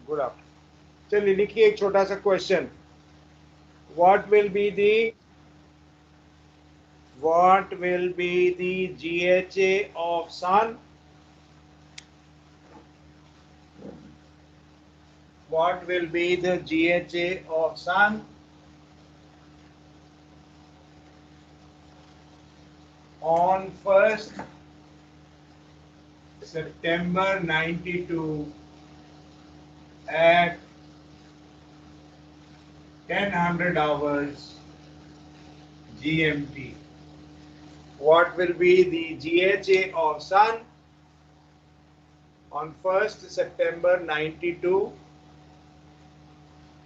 Good afternoon. चलिए लिखिए एक छोटा सा question. What will be the GHA of sun? What will be the GHA of sun on 1st September 92 at 1000 hours GMT? What will be the GHA of sun on 1st September 92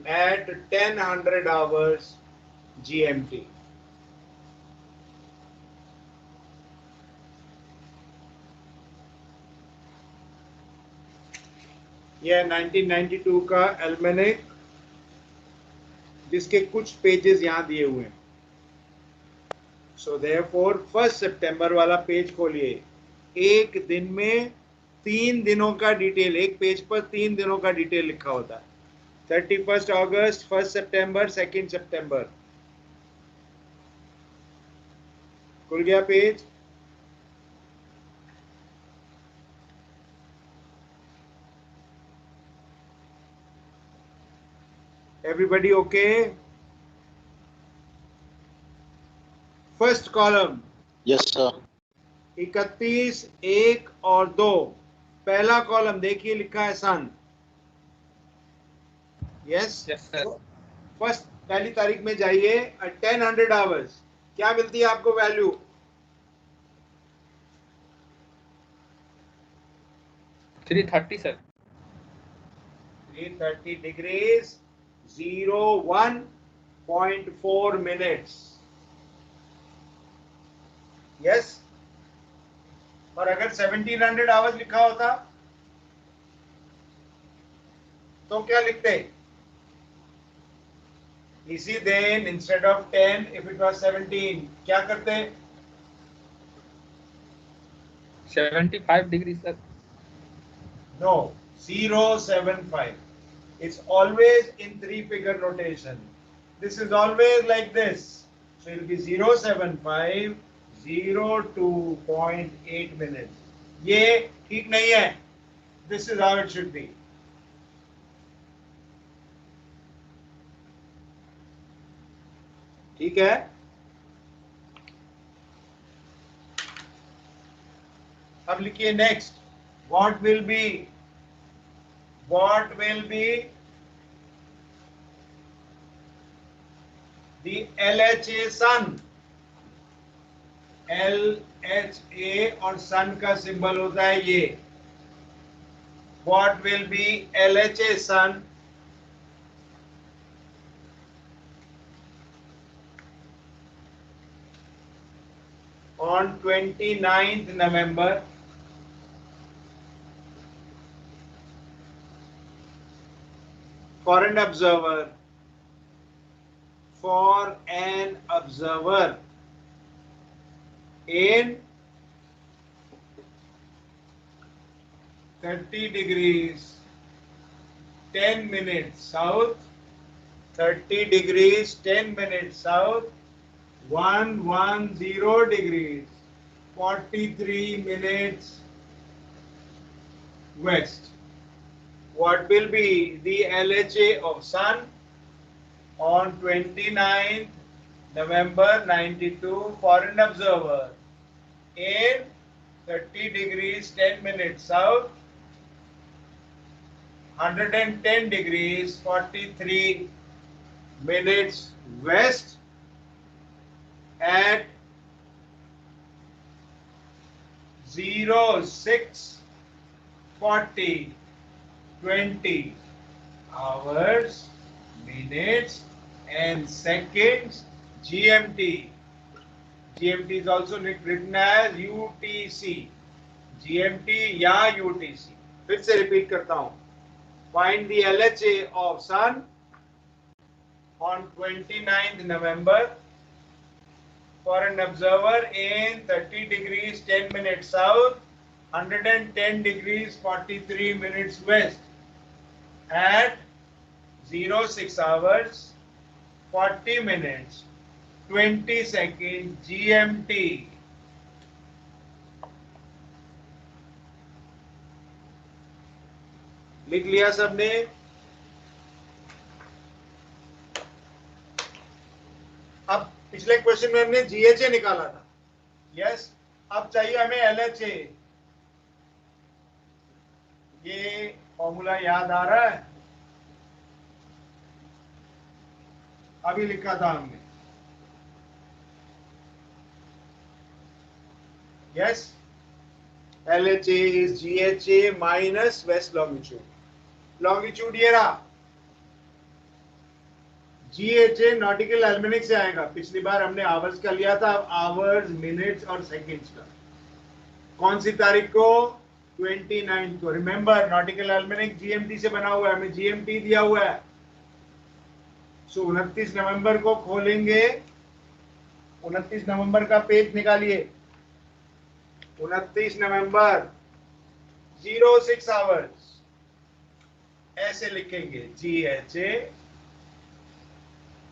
at 1000 hours GMT? यह 1992 का एल्मेनिक, जिसके कुछ pages यहां दिए हुए हैं। So therefore 1 सितंबर वाला page खोलिए। एक दिन में 3 दिनों का डिटेल, एक पेज पर 3 दिनों का डिटेल लिखा होता है। 31 अगस्त, 1 सितंबर, 2 सितंबर। खुल गया page? Everybody okay? First column, yes sir. 31, 1 और 2। पहला कॉलम देखिए, लिखा है सन। Yes sir. फर्स्ट, पहली तारीख में जाइए, 1000 आवर्स। क्या मिलती है आपको value? 330 sir. 330 degrees 01.4 minutes. Yes. और अगर 1700 आवर्स लिखा होता तो क्या लिखते? इसी दिन instead of 10, if it was 17, क्या करते? 75 degree sir. No, 075. It's always in 3-figure notation. This is always like this. So it will be 075, 02.8 minutes. ये ठीक नहीं है. This is how it should be. ठीक है? अब लिखिए next. What will be the LHA sun? LHA और सन का सिंबल होता है ये। What will be LHA sun on 29th November for an observer? For an observer in 30 degrees 10 minutes south, 30 degrees 10 minutes south, 110 degrees 43 minutes west. What will be the LHA of sun on 29th November 92 for an observer in 30 degrees 10 minutes south, 110 degrees 43 minutes west at 0640 20 hours, minutes and seconds GMT. GMT is also written as UTC. GMT या UTC. फिर से repeat करता हूं. Find the LHA of sun on 29th November for an observer in 30 degrees 10 minutes south, 110 degrees 43 minutes west at 06 hours 40 minutes 20 seconds GMT. लिख लिया सबने? अब पिछले क्वेश्चन में हमने जीएचए निकाला था, यस। अब चाहिए हमें एलएचए। ये फॉर्मूला याद आ रहा है? अभी लिखा था हमने, yes. LHA is GHA minus west longitude. Longitude ये रहा। GHA नॉटिकल एल्मेनिक से आएगा। पिछली बार हमने आवर्स का लिया था, आवर्स, मिनट्स और सेकंड्स का। कौन सी तारीख को? 29 को। रिमेंबर, नॉटिकल एल्मेनिक जीएमटी से बना हुआ है, हमें जीएमटी दिया हुआ है। सो 29 नवंबर को खोलेंगे। 29 नवंबर का पेज निकालिए। 29 नवंबर 06 आवर्स ऐसे लिखेंगे, GHA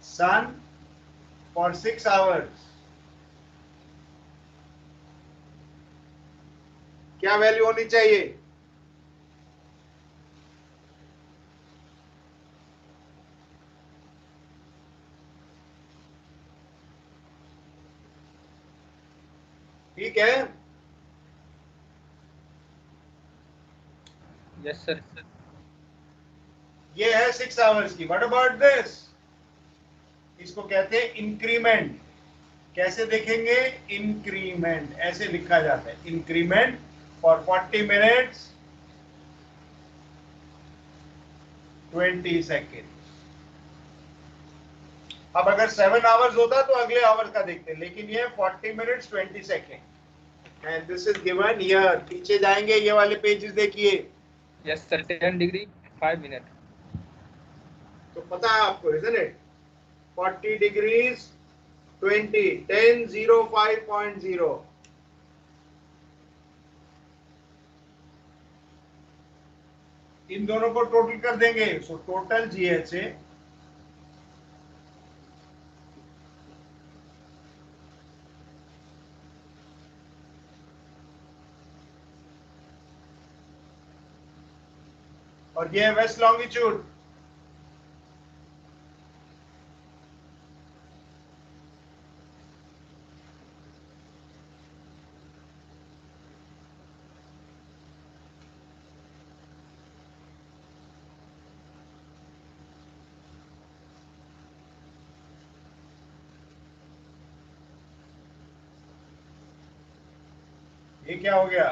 सन फॉर 6 आवर्स। क्या वैल्यू होनी चाहिए? ठीक है? Yes sir. ये है 6 आवर्स की। What about this? इसको कहते हैं इंक्रीमेंट। कैसे देखेंगे? इंक्रीमेंट ऐसे लिखा जाता है, इंक्रीमेंट फॉर 40 मिनट्स 20 सेकेंड। अब अगर 7 आवर्स होता तो अगले आवर का देखते, लेकिन ये 40 minutes 20 second and this is given here. पीछे जाएंगे, ये वाले पेजेस देखिए। Yes sir, 10 degree 5 minute. तो पता है आपको, इजंट इट? 40 डिग्रीज 20 10 0 5.0। इन दोनों को टोटल कर देंगे। सो टोटल जीएचए और ये है वेस्ट लॉन्गिट्यूड। ये क्या हो गया?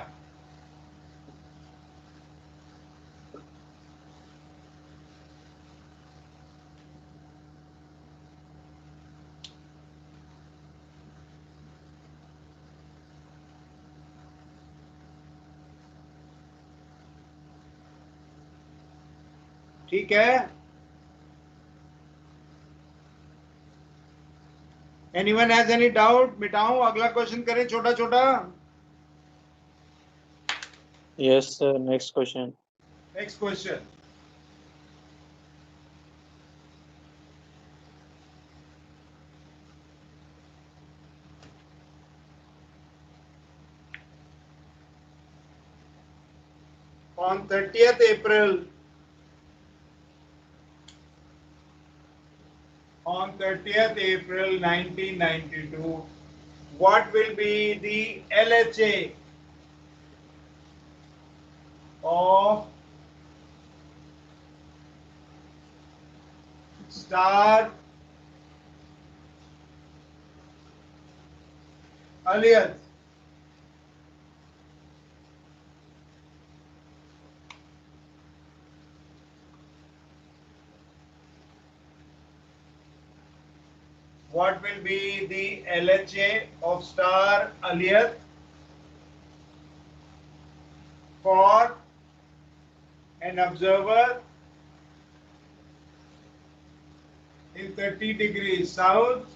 ठीक है? Anyone has any doubt? मिटाऊं, अगला क्वेश्चन करें छोटा छोटा? Yes, sir. Next question. Next question. on 30th April on 30th April 1992, what will be the LHA of star Aliyat? What will be the LHA of star Aliyat for an observer in 30 degrees south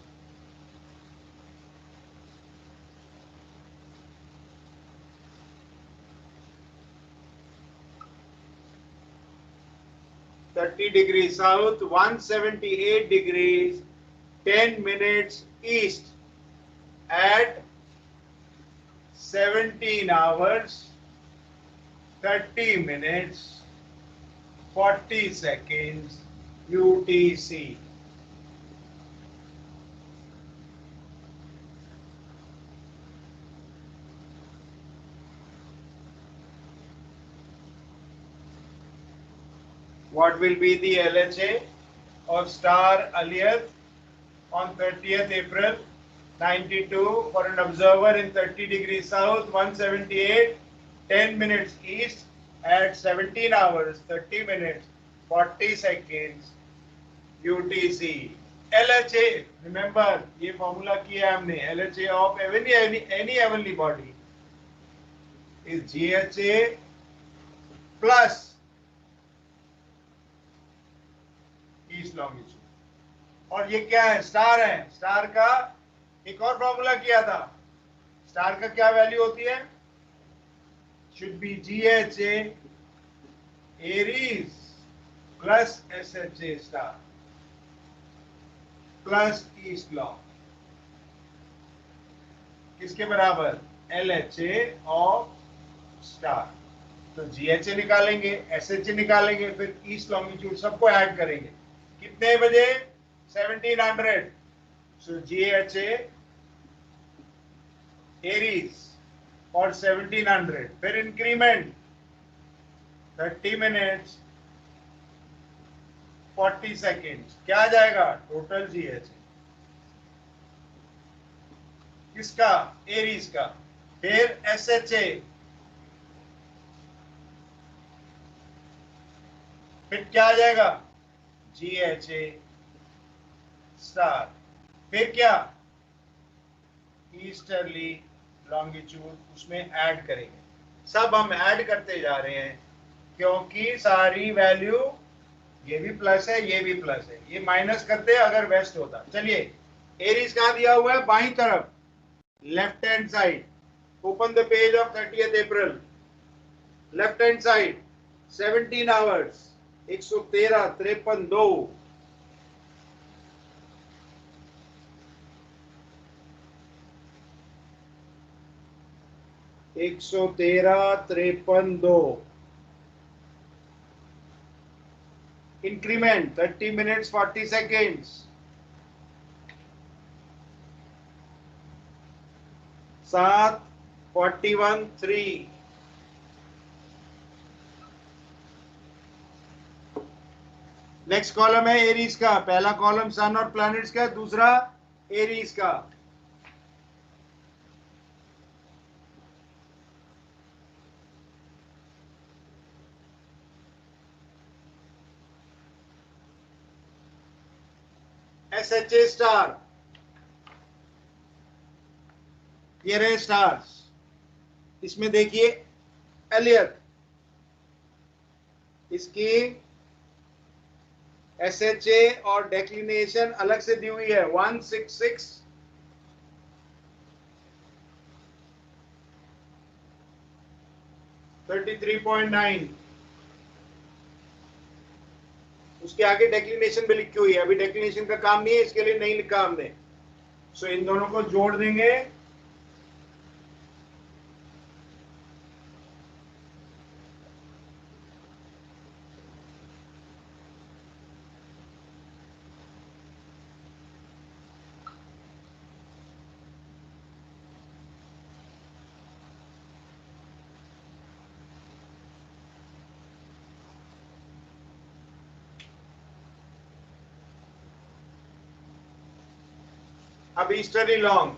30 degrees south, 178 degrees, 10 minutes east at 17 hours, 30 minutes, 40 seconds UTC. What will be the LHA of star Aliyat on 30th April 92 for an observer in 30 degrees south, 178, 10 minutes east at 17 hours, 30 minutes, 40 seconds UTC. LHA, remember, ये formula किया है हमने. LHA of any heavenly body is GHA plus east longitude. और ये क्या है? Star है. Star का एक और फॉर्मूला किया था. स्टार का क्या वैल्यू होती है? Should be GHA Aries plus SHA star plus east long. किसके बराबर? LHA of star. तो GHA निकालेंगे, SHA निकालेंगे, फिर ईस्ट लॉन्गिट्यूड सबको ऐड करेंगे. कितने बजे? 1700. So GHA Aries और 1700. फिर इंक्रीमेंट 30 मिनट्स 40 सेकेंड्स. क्या आ जाएगा? टोटल GHA किसका? एरीज का. फिर SHA, फिर क्या आ जाएगा? GHA star. फिर क्या? ईस्टर्ली लॉन्गिट्यूड उसमें ऐड करेंगे. सब हम ऐड करते जा रहे हैं क्योंकि सारी वैल्यू, ये भी प्लस है, ये भी प्लस है, ये माइनस करते अगर वेस्ट होता. चलिए, एरीज कहां दिया हुआ है? बाईं तरफ, left hand side. Open the page of 30th April. Left hand side 17 hours, 113, 53, 2. 113, 53, 2. Increment 30 minutes 40 seconds. 7, 41, 3. Next column है एरीज का. पहला कॉलम सन और प्लैनेट्स का, दूसरा एरीज का. SHA star. ये रहे स्टार्स. इसमें देखिए एलियट, इसकी SHA और डेक्लिनेशन अलग से दी हुई है. 166, 33.9. उसके आगे डेक्लिनेशन भी लिखी हुई है. अभी डेक्लिनेशन का काम नहीं है, इसके लिए नहीं लिखा हमने. सो इन दोनों को जोड़ देंगे. अब easterly long.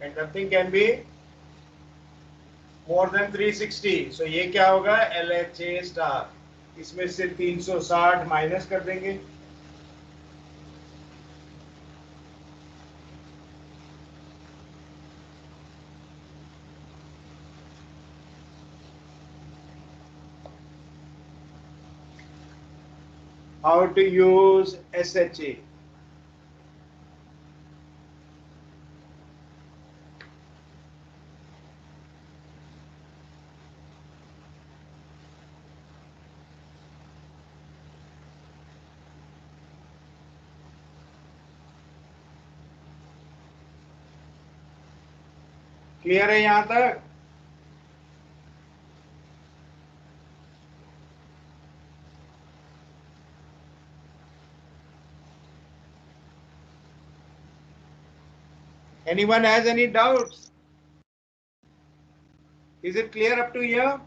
and nothing can be more than 360. so ये क्या होगा? LHA star. इसमें से 360 माइनस कर देंगे. how to use SHA. Clear है यहां तक? Anyone has any doubts? Is it clear up to here?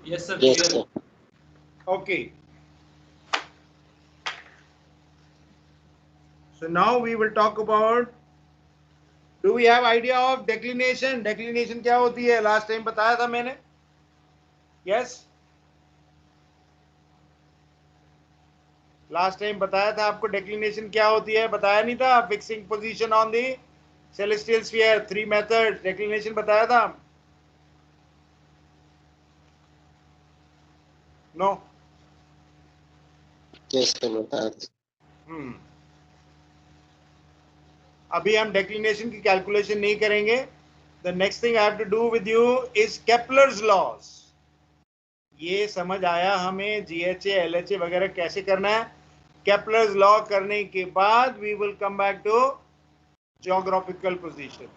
Yes, sir. Yes, Clear. sir. Okay. So now we will talk about, do we have idea of declination? Declination क्या होती है? Last time बताया था मैंने. Yes? Last time बताया था आपको declination क्या होती है? बताया नहीं था? Fixing position on the celestial sphere, 3 methods. Declination बताया था? No? Yes, sir. बताया था. अभी हम डेक्लिनेशन की कैलकुलेशन नहीं करेंगे. The next thing I have to do with you is Kepler's laws. ये समझ आया हमें जीएचए एलएचए वगैरह कैसे करना है. केपलर्स लॉ करने के बाद we will come back to geographical position.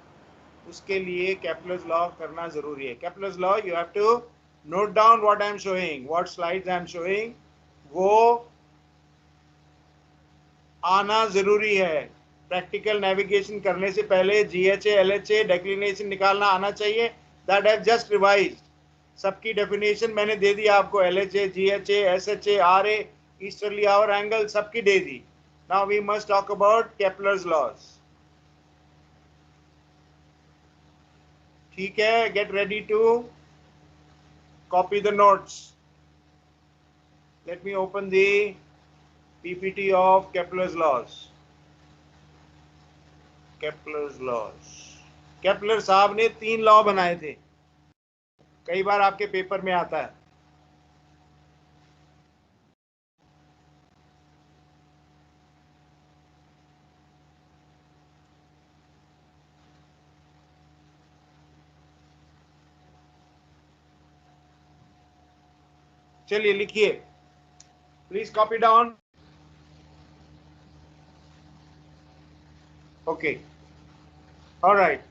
उसके लिए केपलर्स लॉ करना जरूरी है. Kepler's law you have to note down what I am showing, what slides I am showing, वो आना जरूरी है. प्रैक्टिकल नेविगेशन करने से पहले जीएचए एलएचए डेक्लिनेशन निकालना आना चाहिए. That have just revised. सबकी डेफिनेशन मैंने दे दी आपको. LHA, GHA, SHA, RA, easterly hour angle सबकी दे दी. Now we must talk about Kepler's laws. ठीक है, get ready to copy the notes. Let me open the PPT of Kepler's laws. Kepler's laws. Kepler साहब ने 3 law बनाए थे. कई बार आपके पेपर में आता है. चलिए लिखिए, please copy down. Okay, alright.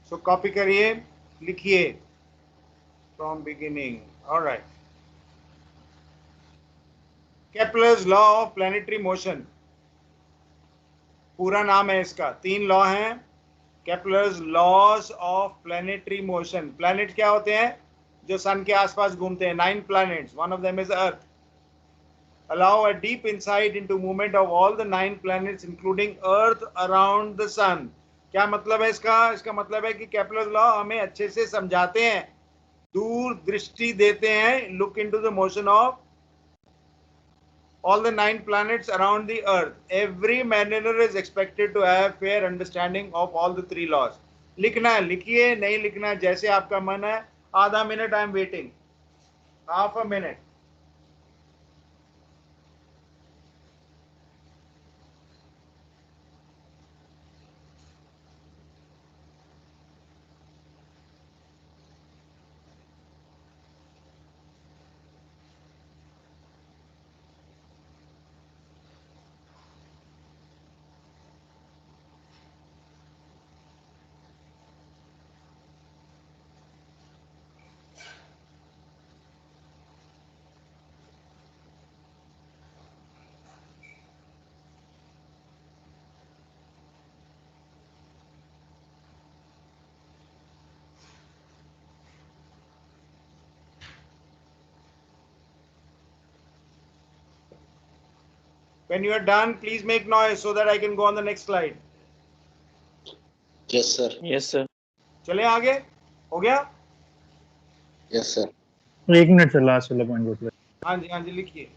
So copy करिए, लिखिए from beginning. Alright. Kepler's law of planetary motion, पूरा नाम है इसका. 3 लॉ हैं. Kepler's laws of planetary motion. Planet क्या होते हैं? जो सन के आसपास घूमते हैं. 9 planets, one of them is earth. Allow a deep insight into movement of all the 9 planets including earth around the sun. क्या मतलब है इसका? इसका मतलब है कि केपलर्स लॉ हमें अच्छे से समझाते हैं, दूर दृष्टि देते हैं. Look into the motion of all the 9 planets around the earth. Every mariner is expected to have fair understanding of all the 3 laws. लिखना है, लिखिए. नहीं लिखना, जैसे आपका मन है. आधा minute I am waiting. Half a minute. When you are done, please make noise so that I can go on the next slide. Yes, sir. Yes, sir. चले आगे. हो गया? Yes, sir. 1 मिनट से लास्ट वाला point बोल. हाँ जी, हाँ जी, लिखिए.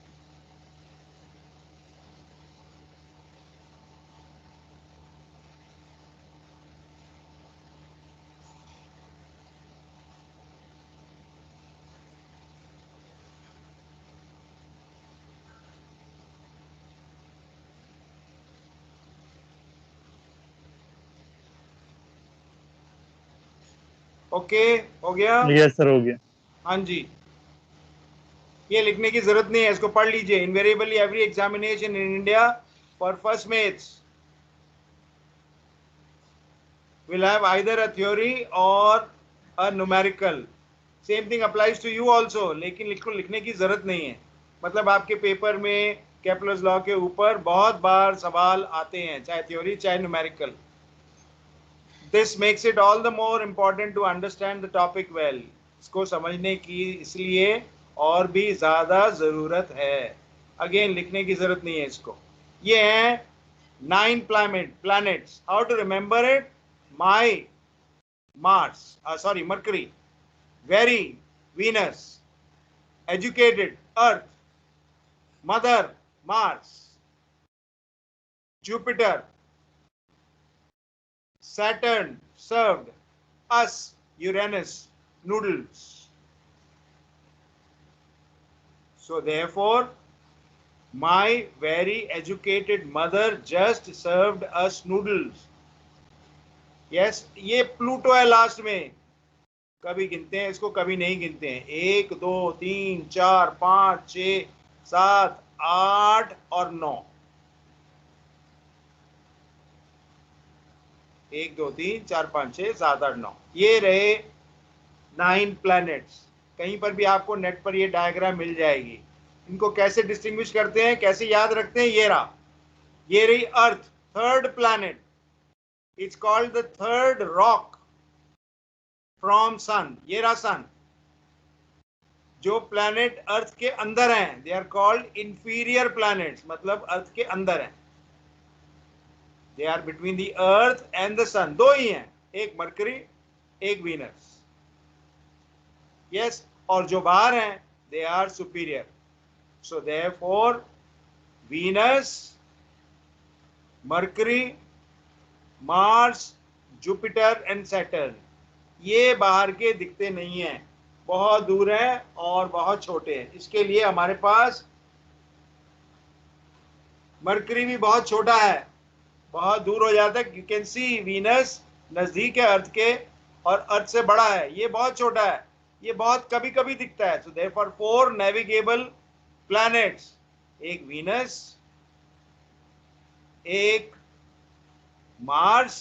ओके, हो गया? यस सर, हो गया। हाँ जी, ये लिखने की जरूरत नहीं है, इसको पढ़ लीजिए। Invariably every examination in India for first maths will have either a theory or a numerical. Same thing applies to you also, लेकिन इसको लिखने की जरूरत नहीं है। मतलब आपके पेपर में केपलर्स लॉ के ऊपर बहुत बार सवाल आते हैं, चाहे थ्योरी चाहे numerical. This makes it all the more important to understand the topic well. इसको समझने की इसलिए और भी ज्यादा जरूरत है। अगेन लिखने की जरूरत नहीं है इसको। ये है 9 planets. How to remember it? My Mars, sorry, Mercury, very Venus, educated Earth, mother Mars, Jupiter, Saturn served us Uranus noodles. So therefore, my very educated mother just served us noodles. Yes, ये Pluto है last में। कभी गिनते हैं इसको, कभी नहीं गिनते हैं। 1 2 3 4 5 6 7 8 और 9। 1 2 3 4 5 6 7 8 9, ये रहे 9 प्लैनेट्स। कहीं पर भी आपको नेट पर ये डायग्राम मिल जाएगी। इनको कैसे डिस्टिंग्विश करते हैं, कैसे याद रखते हैं? ये रहा, ये रही earth, third planet. It's called the third rock from sun. ये रहा सन। जो प्लैनेट अर्थ के अंदर हैं, they are called inferior planets, मतलब अर्थ के अंदर हैं। They are between the earth and the sun. दो ही हैं, एक मरकरी, एक वीनस। यस, और जो बाहर हैं, they are superior. So therefore Venus, Mercury, Mars, Jupiter and Saturn, ये बाहर के दिखते नहीं हैं, बहुत दूर हैं और बहुत छोटे हैं। इसके लिए हमारे पास मरकरी भी बहुत छोटा है, बहुत दूर हो जाता है। यू कैन सी वीनस नजदीक है अर्थ के और अर्थ से बड़ा है, ये बहुत छोटा है, ये बहुत कभी कभी दिखता है। सो देयरफॉर 4 नेविगेबल प्लैनेट्स, एक वीनस, एक मार्स,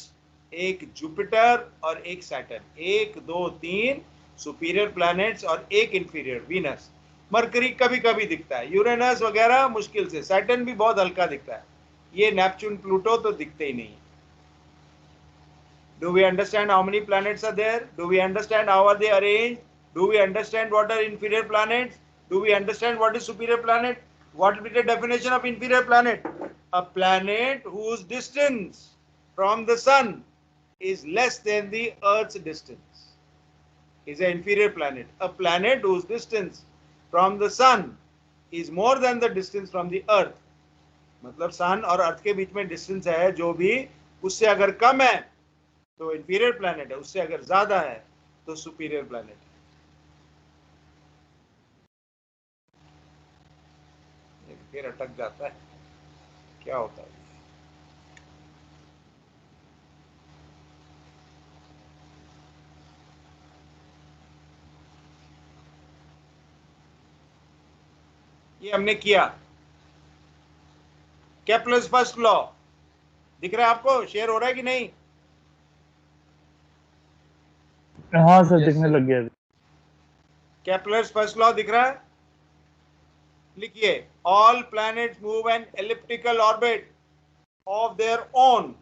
एक जुपिटर और एक सैटर्न। 1 2 3 सुपीरियर प्लैनेट्स और एक इंफीरियर वीनस। मरकरी कभी कभी दिखता है, यूरेनस वगैरह मुश्किल से, सैटर्न भी बहुत हल्का दिखता है। ये नेपच्यून प्लूटो तो दिखते ही नहीं। Do we understand how many planets are there? Do we understand how are they arranged? Do we understand what are inferior planets? Do we understand what is superior planet? What will be the definition of inferior planet? A planet whose distance from the sun is less than the Earth's distance is an inferior planet. A planet whose distance from the sun is more than the distance from the Earth. मतलब सन और अर्थ के बीच में distance है जो भी, उससे अगर कम है तो इंफीरियर प्लैनेट है, उससे अगर ज्यादा है तो सुपीरियर प्लैनेट है। फिर अटक जाता है, क्या होता है? ये हमने किया। केपलर्स फर्स्ट लॉ दिख रहा है आपको? शेयर हो रहा है कि नहीं? हाँ सर, Yes, दिखने sir. लग गया अभी। केपलर्स फर्स्ट लॉ दिख रहा है? लिखिए, all planets move an elliptical orbit of their own.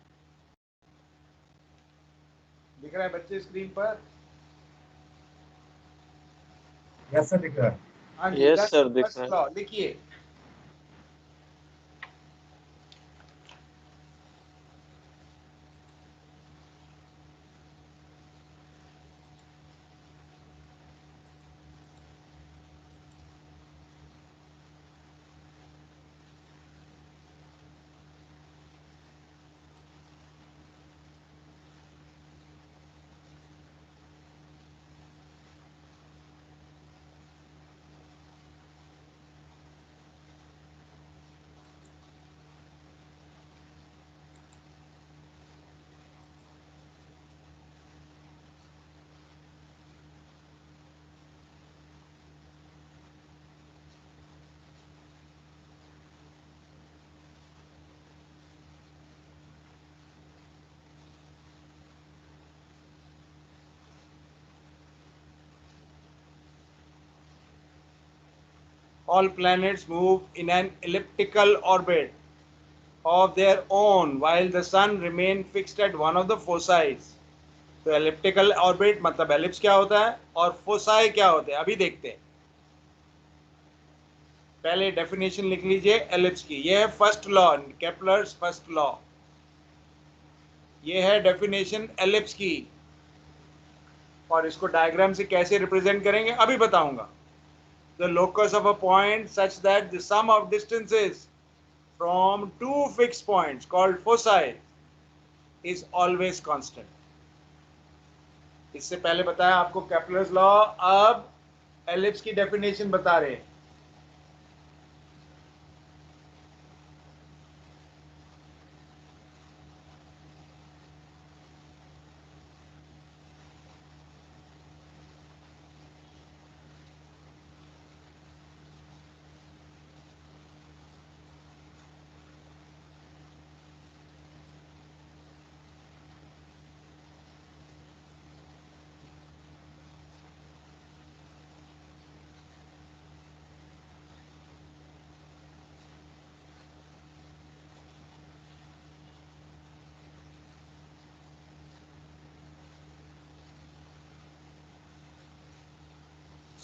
दिख रहा है बच्चे स्क्रीन पर? Yes, sir. दिख रहा है। हाँ जी, Yes, दैट्स sir, द दिख फर्स्ट रहा है। लॉ। लिखिए, all planets move in an elliptical orbit of their own while the sun remain fixed at one of the foci. तो एलिप्टिकल ऑर्बिट मतलब एलिप्स क्या होता है और फोसाई क्या होते हैं अभी देखते हैं। पहले डेफिनेशन लिख लीजिए एलिप्स की, ये है first law, Kepler's first law. ये है डेफिनेशन एलिप्स की, और इसको डायग्राम से कैसे रिप्रेजेंट करेंगे अभी बताऊंगा। The locus of a point such that the sum of distances from two fixed points called foci is always constant. इससे पहले बताया आपको केपलर्स लॉ, अब एलिप्स की डेफिनेशन बता रहे हैं।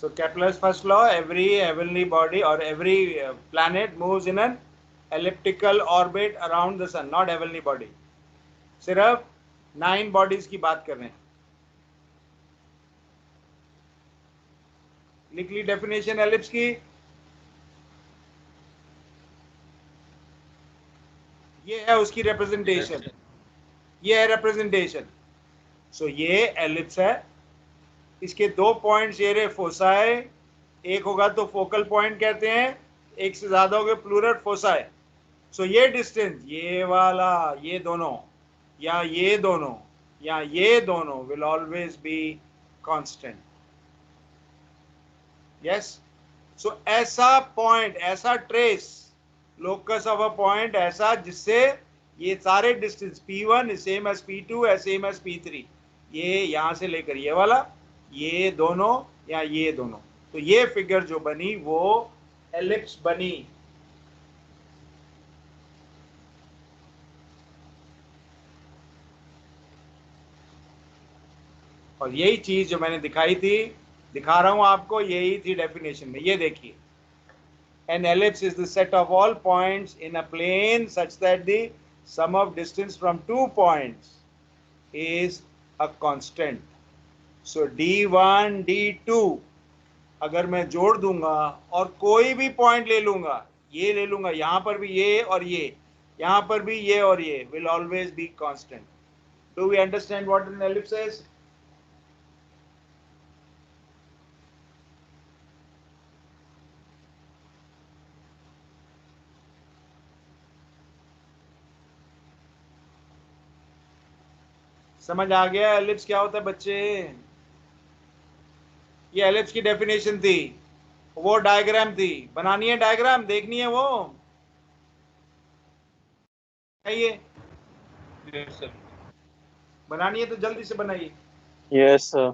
So Kepler's first law, every heavenly body or every planet moves in an elliptical orbit around the sun, not heavenly body. सिर्फ 9 बॉडीज की बात कर रहे हैं। लिख ली डेफिनेशन एलिप्स की। ये है उसकी रिप्रेजेंटेशन, ये है रिप्रेजेंटेशन। सो ये एलिप्स है, इसके 2 पॉइंट्स ये रहे फोसाई, एक होगा तो फोकल पॉइंट कहते हैं, एक से ज्यादा हो गए प्लूरल फोसाई। सो ये डिस्टेंस, ये वाला, ये दोनों या ये दोनों या ये दोनों will always be constant. Yes, so ऐसा पॉइंट, ऐसा trace, locus of a point ऐसा जिससे ये सारे distance P1 is same as P2 as same as P3, ये यहां से लेकर ये वाला, ये दोनों या ये दोनों, तो ये फिगर जो बनी वो एलिप्स बनी। और यही चीज जो मैंने दिखाई थी, दिखा रहा हूं आपको, यही थी डेफिनेशन में। ये देखिए, an ellipse is the set of all points in a plane such that the sum of distance from 2 points is a constant. So d1 d2 अगर मैं जोड़ दूंगा और कोई भी पॉइंट ले लूंगा, ये ले लूंगा, यहां पर भी ये और ये, यहां पर भी ये और ये, will always be constant. Do we understand what an ellipse is? समझ आ गया एलिप्स क्या होता है बच्चे? ये एलिप्स की डेफिनेशन थी, वो डायग्राम थी, बनानी है डायग्राम, देखनी है वो, ये बनानी है तो जल्दी से बनाइए। Yes, sir.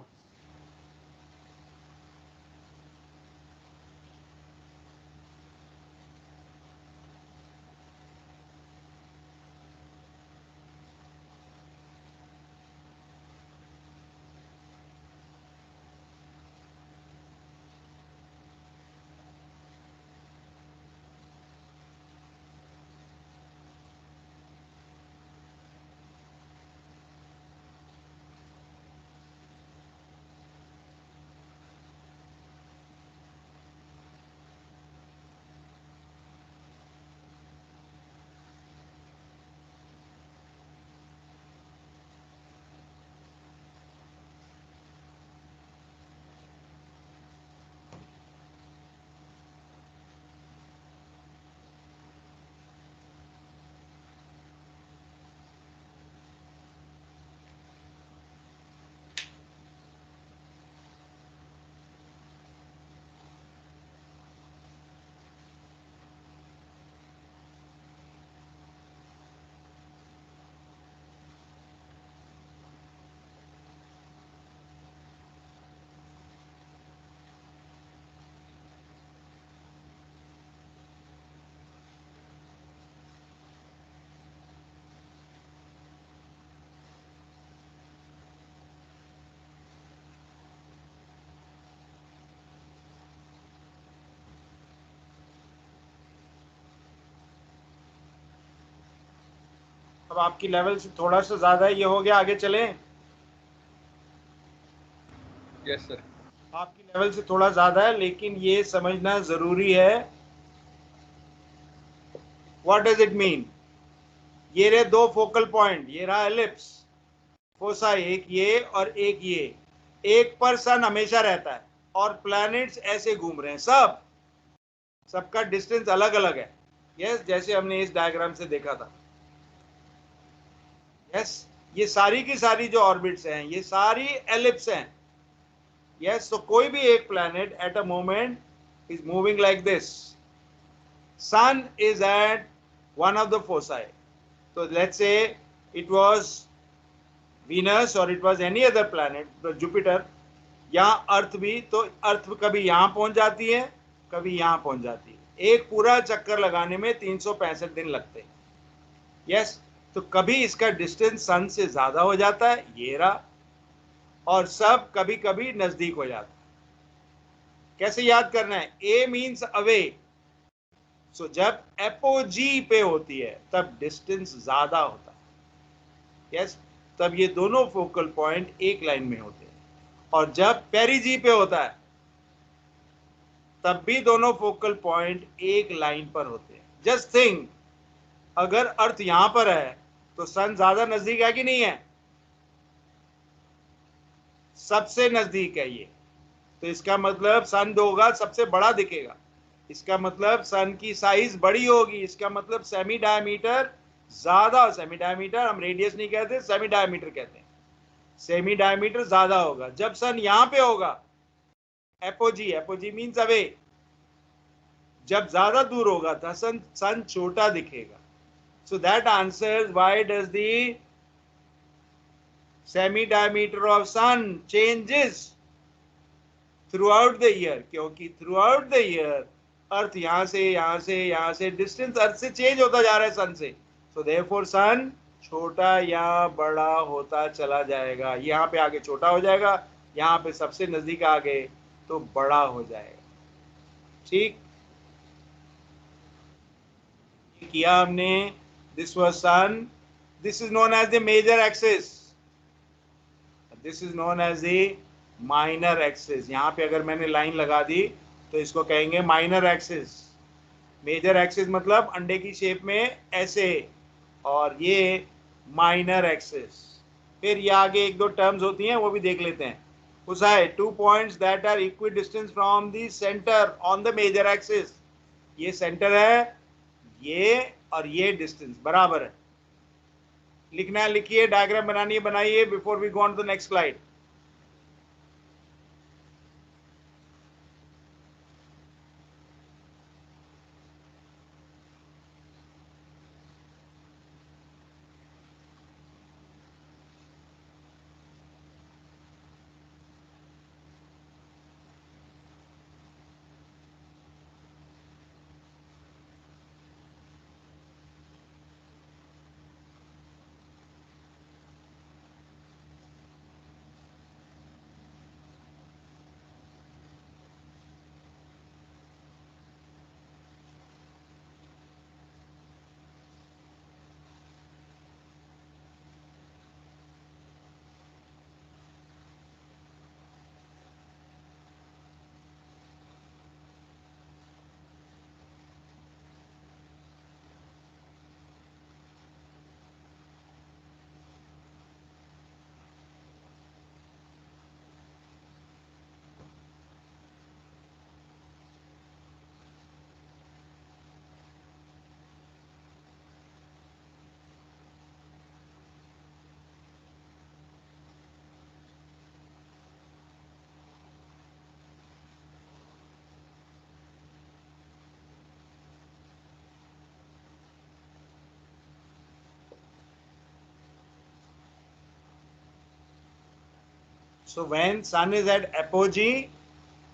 अब आपकी लेवल से थोड़ा सा ज्यादा है, ये हो गया, आगे चलें। Yes sir. आपकी लेवल से थोड़ा ज्यादा है, लेकिन ये समझना जरूरी है। What does it mean? ये रहे दो फोकल पॉइंट, ये रहा एलिप्स, फोसाई, एक ये और एक ये। एक पर सन हमेशा रहता है और प्लैनेट्स ऐसे घूम रहे हैं, सबका डिस्टेंस अलग अलग है। यस, जैसे हमने इस डायग्राम से देखा था। यस, ये सारी की सारी जो ऑर्बिट्स हैं ये सारी एलिप्स हैं। यस, तो कोई भी एक planet at a moment is moving like this. Sun is at one of the foci. तो let's say it was Venus or it was any other planet, Jupiter, या अर्थ भी, तो अर्थ कभी यहां पहुंच जाती है, कभी यहां पहुंच जाती है। एक पूरा चक्कर लगाने में 365 दिन लगते हैं। यस, तो कभी इसका डिस्टेंस सन से ज्यादा हो जाता है, ये रहा, और सब कभी कभी नजदीक हो जाता है। कैसे याद करना है? ए मीन्स अवे। सो जब एपोजी पे होती है तब डिस्टेंस ज्यादा होता है। यस, तब ये दोनों फोकल पॉइंट एक लाइन में होते हैं। और जब पेरिजी पे होता है तब भी दोनों फोकल पॉइंट एक लाइन पर होते हैं। जस्ट थिंक, अगर अर्थ यहां पर है तो सन ज्यादा नजदीक है कि नहीं है? सबसे नजदीक है ये। तो इसका मतलब सन जो होगा सबसे बड़ा दिखेगा। इसका मतलब सन की साइज बड़ी होगी। इसका मतलब सेमी डायमीटर ज्यादा, सेमी डायमीटर हम रेडियस नहीं कहते, सेमी डायमीटर कहते हैं। सेमी डायमीटर ज्यादा होगा जब सन यहां पे होगा। Apogee, apogee means away. जब ज्यादा दूर होगा तो सन छोटा दिखेगा। So that answers why does the semi diameter of sun changes throughout the year? क्योंकि throughout the year earth यहां से यहां से यहां से डिस्टेंस अर्थ से चेंज होता जा रहा है सन से। सो देयरफॉर सन छोटा या बड़ा होता चला जाएगा। यहाँ पे आगे छोटा हो जाएगा, यहाँ पे सबसे नजदीक आ गए तो बड़ा हो जाएगा। ठीक किया हमने। This was sun, this is known as the major axis, this is known as the minor axis. यहाँ पे अगर मैंने लाइन लगा दी तो इसको कहेंगे माइनर एक्सिस। मेजर एक्सिस मतलब अंडे की शेप में ऐसे, और ये माइनर एक्सिस। फिर ये आगे एक दो टर्म्स होती हैं वो भी देख लेते हैं। उसाई, two points that are equidistant from the center on the major axis. ये सेंटर है, ये और ये डिस्टेंस बराबर है। लिखना है लिखिए, डायग्राम बनानी है बनाइए, before we go on to the next slide. So when sun is at apogee,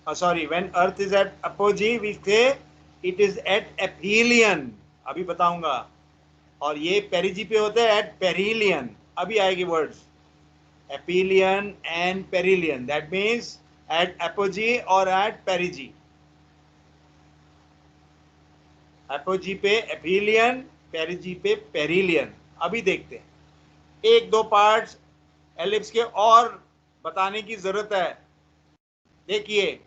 when earth is at apogee, we say it is at aphelion. अभी बताऊंगा। और ये पेरिजी पे होता है at perihelion। अभी आएगी words, aphelion and perihelion, that means at apogee or at perigee। apogee पे aphelion, perigee पे perihelion। अभी देखते हैं। एक दो पार्ट्स एलिप्स के और बताने की जरूरत है। देखिए,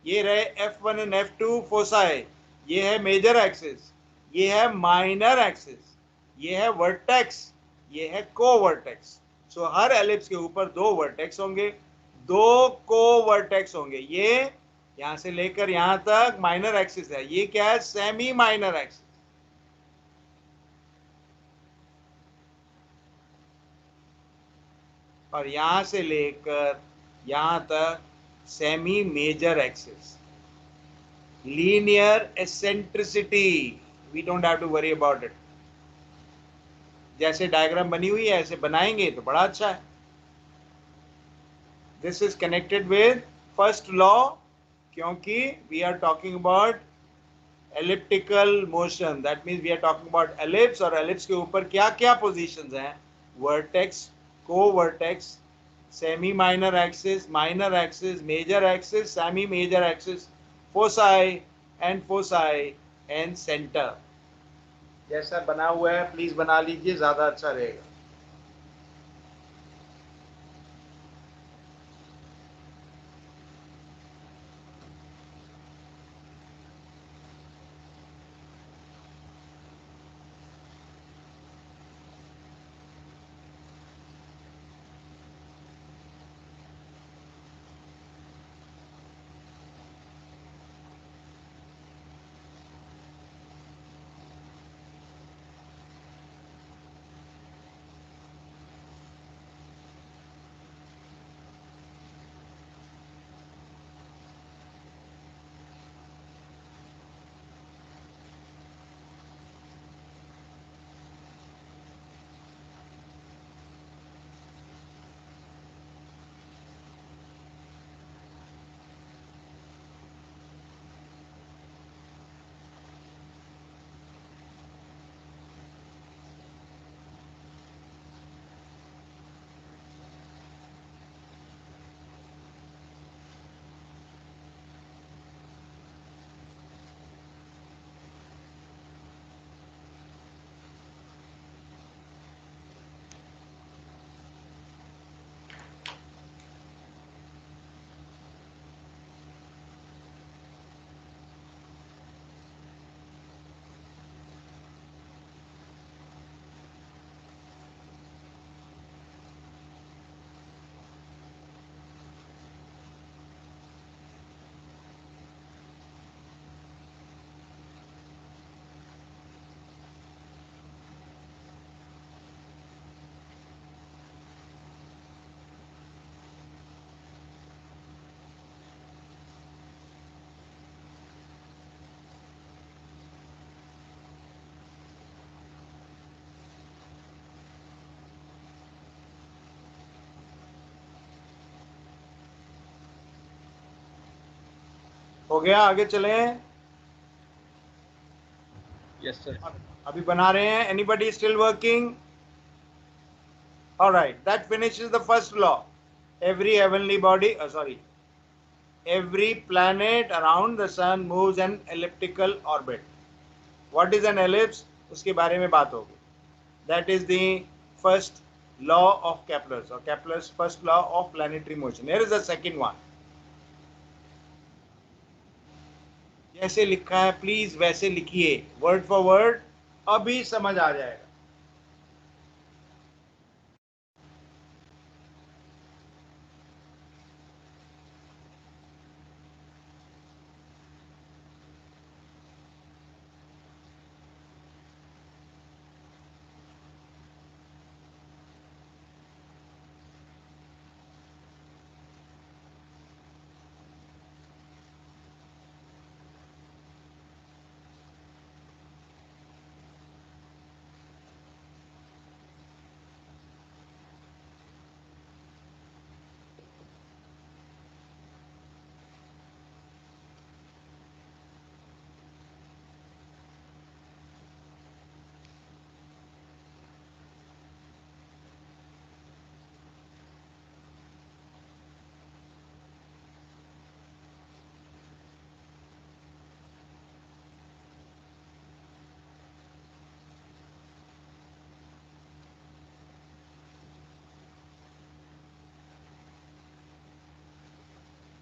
ये रहे F1 एंड F2 फोसाई, ये है मेजर एक्सिस, ये है माइनर एक्सिस, ये है वर्टेक्स, ये है को वर्टेक्स। सो हर एलिप्स के ऊपर दो वर्टेक्स होंगे, दो को वर्टेक्स होंगे। ये यहां से लेकर यहां तक माइनर एक्सिस है, ये क्या है, सेमी माइनर एक्सिस। और यहां से लेकर यहां तक semi major axis. Linear eccentricity, we don't have to worry about it. जैसे डायग्राम बनी हुई है ऐसे बनाएंगे तो बड़ा अच्छा है। This is connected with first law, क्योंकि we are talking about elliptical motion, that means we are talking about ellipse, और ellipse के ऊपर क्या क्या positions हैं, vertex, co-vertex, semi minor axis, minor axis, major axis, semi major axis, foci and center। जैसा बना हुआ है प्लीज बना लीजिए, ज्यादा अच्छा रहेगा। हो गया, आगे चलें। Yes, sir. अभी बना रहे हैं। Anybody still working? Alright, that finishes the first law. Every heavenly body, sorry, every planet around the sun moves an elliptical orbit. What is an ellipse? उसके बारे में बात होगी। That is the first law of Kepler's, or Kepler's first law of planetary motion. Here is the second one. जैसे लिखा है please वैसे लिखिए, वर्ड फॉर वर्ड, अभी समझ आ जाएगा।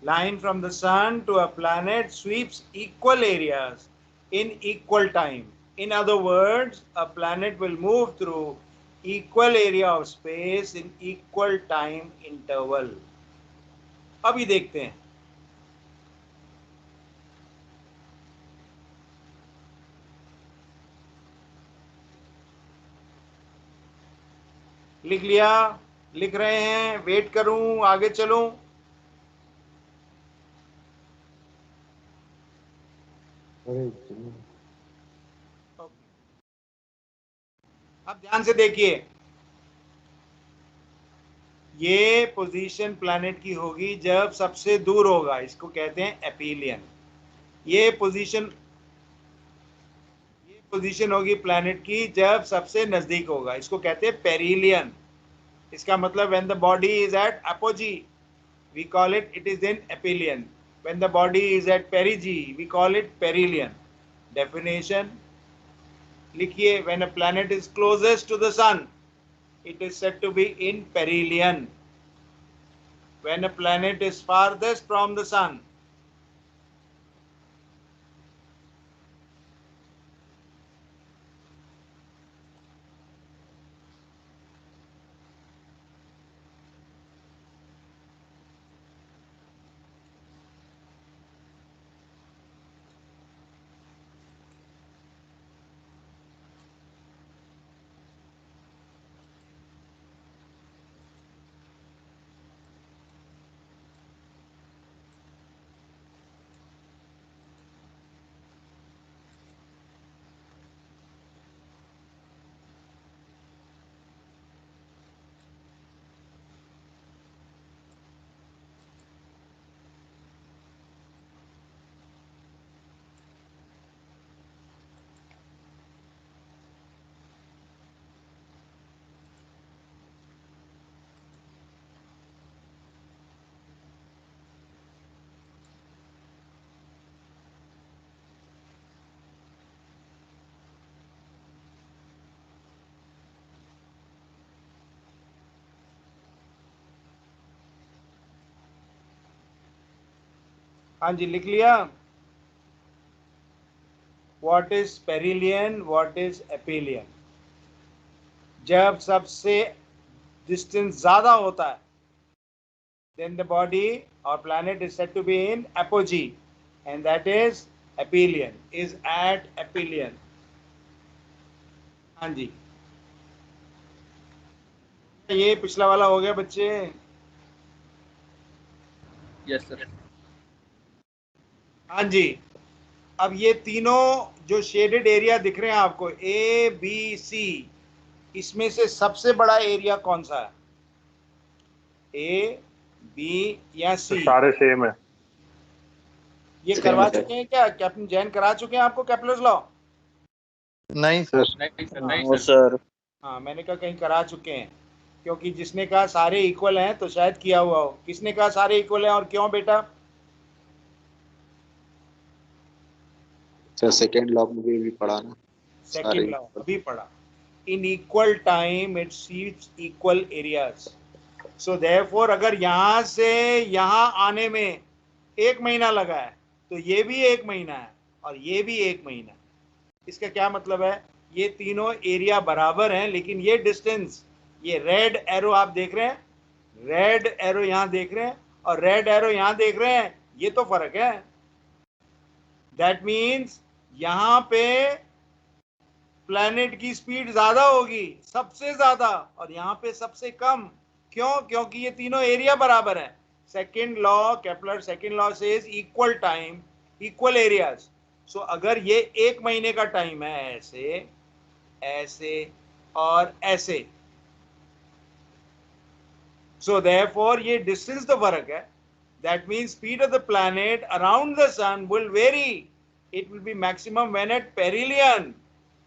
line from the sun to a planet sweeps equal areas in equal time. In other words, a planet will move through equal area of space in equal time interval. अभी देखते हैं. लिख लिया? लिख रहे हैं? वेट करूं? आगे चलूं? अब ध्यान से देखिए, ये पोजीशन प्लैनेट की होगी जब सबसे दूर होगा, इसको कहते हैं एपीलियन. ये पोजीशन होगी प्लैनेट की जब सबसे नजदीक होगा, इसको कहते हैं पेरिलियन. इसका मतलब when the body is at apogee we call it is in aphelion. When the body is at perigee we call it perihelion. Definition लिखिए, when a planet is closest to the sun it is said to be in perihelion. When a planet is farthest from the sun, हाँ जी, लिख लिया? What is perihelion? What is aphelion? जब सबसे distance ज्यादा होता है, then the body or planet is said to be in apogee, and that is aphelion, is at aphelion. हाँ जी, ये पिछला वाला हो गया बच्चे? Yes sir. हाँ जी. अब ये तीनों जो शेडेड एरिया दिख रहे हैं आपको, ए बी सी, इसमें से सबसे बड़ा एरिया कौन सा है? ए बी या सी? सारे सेम है. ये करवा चुके हैं क्या? कैप्टन जैन करा चुके हैं आपको केपलर्स लॉ? नहीं सर. नहीं सर. हाँ, मैंने कहा कहीं करा चुके हैं, क्योंकि जिसने कहा सारे इक्वल हैं तो शायद किया हुआ हो. किसने कहा सारे इक्वल हैं और क्यों बेटा? सर सेकेंड लॉ में भी पढ़ा ना. सेकंड लॉ अभी पढ़ा. In equal time it sieves equal areas. So therefore अगर यहां से यहां आने में 1 महीना लगा है तो ये भी 1 महीना है और ये भी 1 महीना है. इसका क्या मतलब है? ये तीनों एरिया बराबर हैं, लेकिन ये डिस्टेंस, ये रेड एरो आप देख रहे हैं, रेड एरो यहां देख रहे हैं और रेड एरो यहां देख रहे हैं, ये तो फर्क है. दैट मीन्स यहां पे प्लैनेट की स्पीड ज्यादा होगी, सबसे ज्यादा, और यहां पे सबसे कम. क्यों? क्योंकि ये तीनों एरिया बराबर है. Second law, Kepler second law says equal time equal areas. So अगर ये 1 महीने का टाइम है, ऐसे ऐसे और ऐसे, सो देयरफॉर ये डिस्टेंस तो फर्क है. That means speed of the planet around the sun will vary. It will be maximum when at perihelion,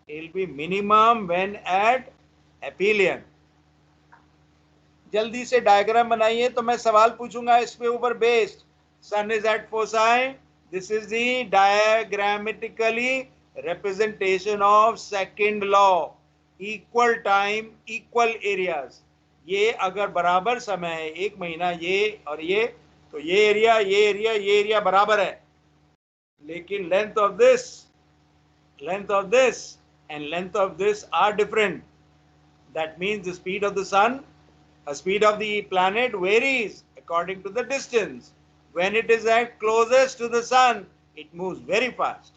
it will be minimum when at aphelion. जल्दी से डायग्राम बनाइए तो मैं सवाल पूछूंगा इसके ऊपर based. Sun is at foci. This is the diagrammatically representation of second law. Equal time equal areas. ये अगर बराबर समय है, 1 महीना ये और ये, तो ये एरिया बराबर है, लेकिन length of this and length of this are different. That means the speed of the sun, speed of the planet varies according to the distance. When it is at closest to the sun, it moves very fast.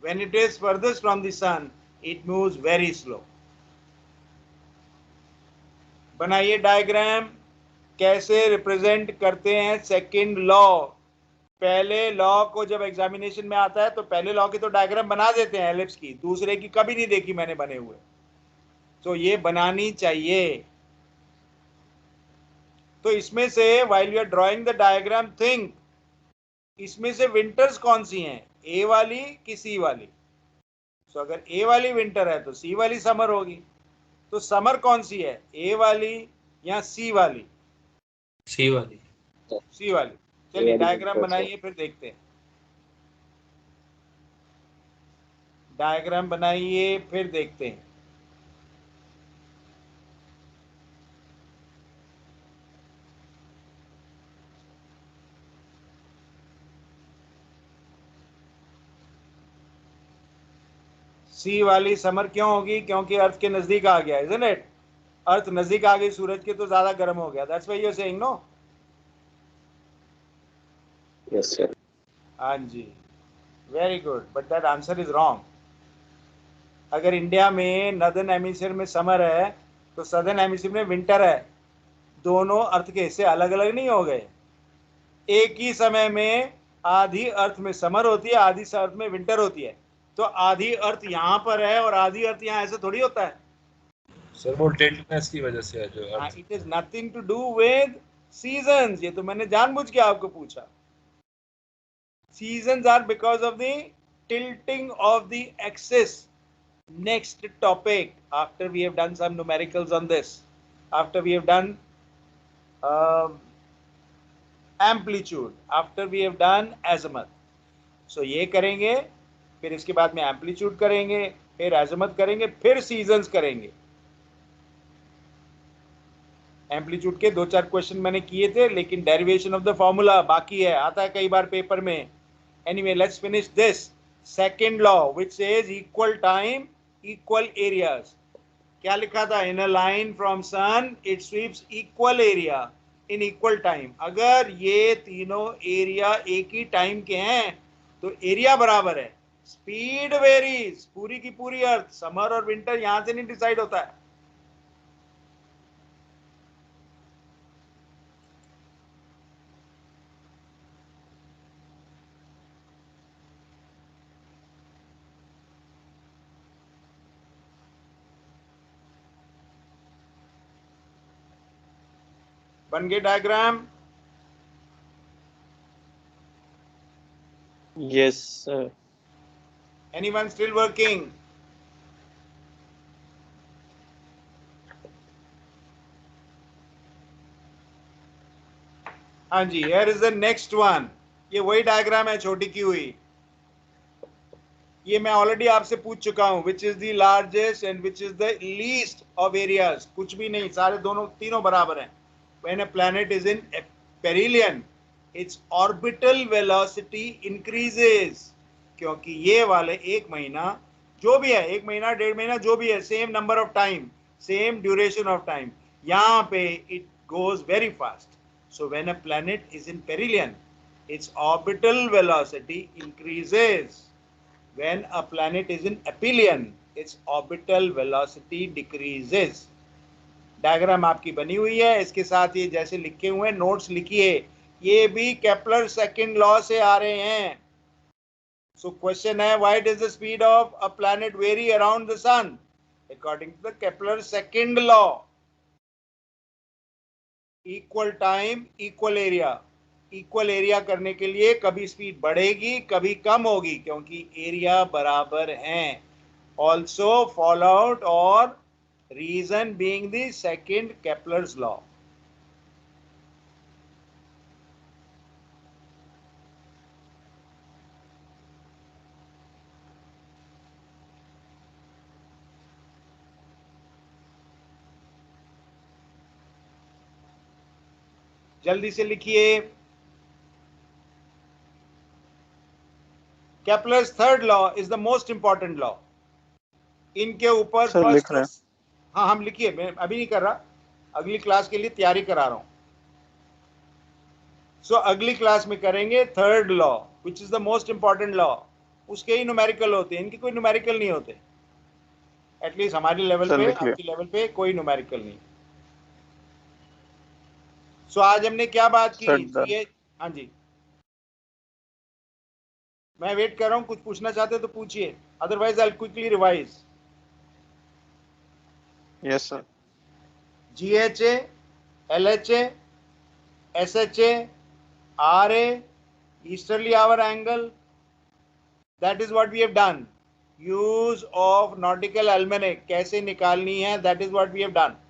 When it is furthest from the sun, it moves very slow. बनाइए diagram. कैसे represent करते हैं second law? पहले law को जब examination में आता है तो पहले लॉ की तो डायग्राम बना देते हैं एलिप्स की, दूसरे की कभी नहीं देखी मैंने बने हुए, तो ये बनानी चाहिए. तो इसमें से while you are drawing the diagram think, इसमें से विंटर्स कौन सी हैं, ए वाली कि सी वाली? तो अगर ए वाली विंटर है तो सी वाली समर होगी. तो समर कौन सी है, ए वाली या सी वाली? सी वाली. सी वाली. चलिए डायग्राम बनाइए फिर देखते हैं. डायग्राम बनाइए फिर देखते हैं. सी वाली समर क्यों होगी? क्योंकि अर्थ के नजदीक आ गया, इजंट इट? अर्थ नजदीक आ गई सूरज के तो ज्यादा गर्म हो गया. That's why you are saying no. Yes sir. हाँ जी, very good, but that answer is wrong. अगर इंडिया में नॉर्दर्न हेमिस्फीयर में समर है तो सदर्न हेमिस्फीयर में विंटर है. दोनों अर्थ के हिस्से अलग अलग नहीं हो गए. एक ही समय में आधी अर्थ में समर होती है, आधी अर्थ में विंटर होती है. तो आधी अर्थ यहाँ पर है और आधी अर्थ यहाँ, ऐसे थोड़ी होता है. सर वो टिल्टनेस की वजह से है जो earth. It is nothing to do with seasons. ये तो मैंने जानबूझ के आपको पूछा. Seasons are because of the tilting of the axis. Next topic, after we have done some numericals on this, after we have done amplitude, after we have done azimuth. So ये करेंगे, फिर इसके बाद में amplitude करेंगे, फिर azimuth करेंगे, फिर seasons करेंगे. एम्पलीट्यूड के 2-4 क्वेश्चन मैंने किए थे, लेकिन डेरिवेशन ऑफ द फॉर्मूला बाकी है, आता है कई बार पेपर में. Anyway, let's finish this second law which says equal time, equal areas. क्या लिखा था? In a line from sun, it sweeps equal area in equal time. अगर ये तीनों एरिया एक ही टाइम के हैं तो एरिया बराबर है. स्पीड वेरीज, पूरी की पूरी अर्थ, समर और विंटर यहां से नहीं डिसाइड होता है. बन गए diagram? Yes sir. Anyone still working? हाँ जी, here is the next one. ये वही डायग्राम है छोटी की हुई. ये मैं ऑलरेडी आपसे पूछ चुका हूं, which is the largest and which is the least of areas. कुछ भी नहीं, सारे दोनों तीनों बराबर हैं. When a planet is in perihelion, it's orbital velocity increases. क्योंकि ये वाले एक महीना जो भी है, एक महीना 1.5 महीना जो भी है, same number of time, same duration of time, यहाँ पे it goes very fast. So when a planet is in perihelion, its orbital velocity increases. When a planet is in aphelion, its orbital velocity decreases. Diagram आपकी बनी हुई है, इसके साथ ये जैसे लिखे हुए नोट्स लिखिए. ये भी केपलर सेकंड लॉ से आ रहे हैं. सो क्वेश्चन है, why does the speed of a planet vary around the sun? According to the Kepler second law, equal time equal area. Equal area करने के लिए कभी स्पीड बढ़ेगी कभी कम होगी, क्योंकि एरिया बराबर हैं. ऑल्सो फॉलो आउट, और reason being the second Kepler's law. जल्दी से लिखिए। Kepler's third law is the most important law. इनके ऊपर सर, लिख रहे हैं। हाँ हम लिखिए, मैं अभी नहीं कर रहा, अगली क्लास के लिए तैयारी करा रहा हूं। सो अगली क्लास में करेंगे third law which is the most important law. उसके ही न्यूमेरिकल होते हैं, इनके कोई न्यूमेरिकल नहीं होते, एटलीस्ट हमारे लेवल सर, पे, लिख लिया। आपके लेवल पे कोई न्यूमेरिकल नहीं। सो आज हमने क्या बात की? सर, ये हाँ जी, मैं वेट कर रहा हूं, कुछ पूछना चाहते तो पूछिए, otherwise I will quickly revise. Yes sir. GHA, LHA, SHA, RA, easterly hour angle, that is what we have done. Use of nautical almanac कैसे निकालनी है, that is what we have done.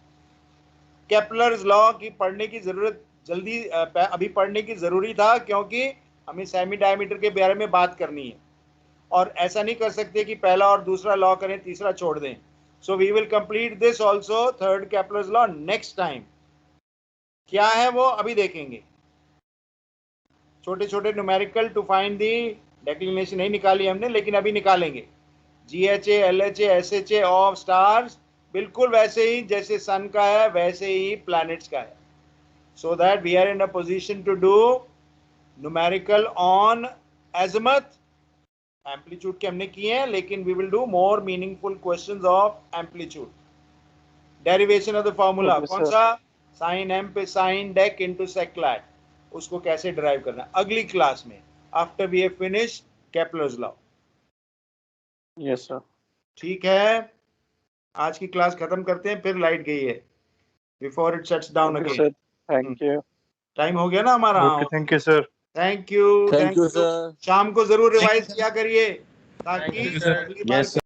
Kepler's law की पढ़ने की जरूरत जल्दी अभी पढ़ने की जरूरी था, क्योंकि हमें सेमी डायमीटर के बारे में बात करनी है, और ऐसा नहीं कर सकते कि पहला और दूसरा लॉ करें तीसरा छोड़ दें। So we will complete this also, third Kepler's law, next time. क्या है वो अभी देखेंगे। छोटे छोटे numerical to find the declination नहीं निकाली हमने, लेकिन अभी निकालेंगे। GHA, LHA, SHA of stars बिल्कुल वैसे ही जैसे सन का है, वैसे ही प्लैनेट्स का है, so that we are in a position to do numerical on azimuth. Amplitude के हमने किए हैं, लेकिन we will do more meaningful questions of amplitude. Derivation of the formula Okay, कौन sir. सा? साइन एम पे sine dec into sec lat, उसको कैसे डिराइव करना है अगली क्लास में, after we have finish Kepler's law. Yes sir. ठीक है, आज की क्लास खत्म करते हैं, फिर लाइट गई है, before it shuts down okay again. Sir, thank you. Time हो गया ना हमारा? Okay, thank you sir. Thank you, Thank you, sir. शाम को जरूर रिवाइज किया करिए, ताकि Thank you, sir. अगली बार